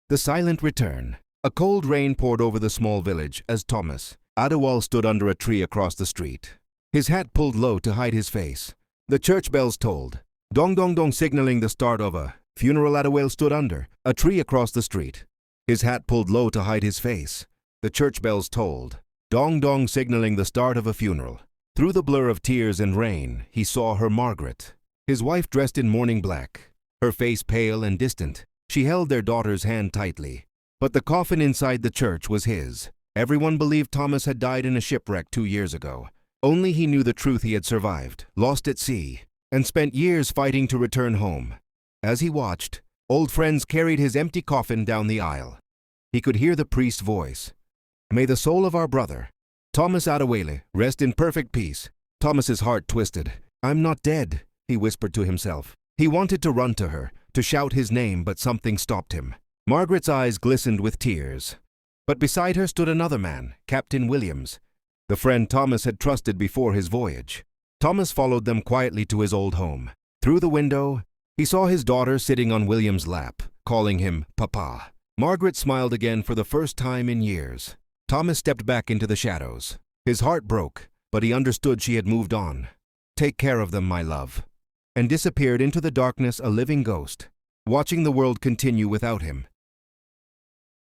The Silent Return. A cold rain poured over the small village as Thomas.Adewale stood under a tree across the street. His hat pulled low to hide his face. The church bells tolled. Dong dong dong, signaling the start of a funeral.Adewale stood under a tree across the street. His hat pulled low to hide his face. The church bells tolled. Dong dong, signaling the start of a funeral. Through the blur of tears and rain, he saw her Margaret, his wife dressed in mourning black. Her face pale and distant, she held their daughter's hand tightly. But the coffin inside the church was his. Everyone believed Thomas had died in a shipwreck 2 years ago. Only he knew the truth: he had survived, lost at sea, and spent years fighting to return home. As he watched, old friends carried his empty coffin down the aisle. He could hear the priest's voice. "May the soul of our brother, Thomas.Adewale, rest in perfect peace." Thomas's heart twisted. "I'm not dead," he whispered to himself. He wanted to run to her, to shout his name, but something stopped him. Margaret's eyes glistened with tears. But beside her stood another man, Captain Williams, the friend Thomas had trusted before his voyage. Thomas followed them quietly to his old home. Through the window, he saw his daughter sitting on William's lap, calling him Papa. Margaret smiled again for the first time in years. Thomas stepped back into the shadows. His heart broke, but he understood she had moved on. "Take care of them, my love," and disappeared into the darkness, a living ghost, watching the world continue without him.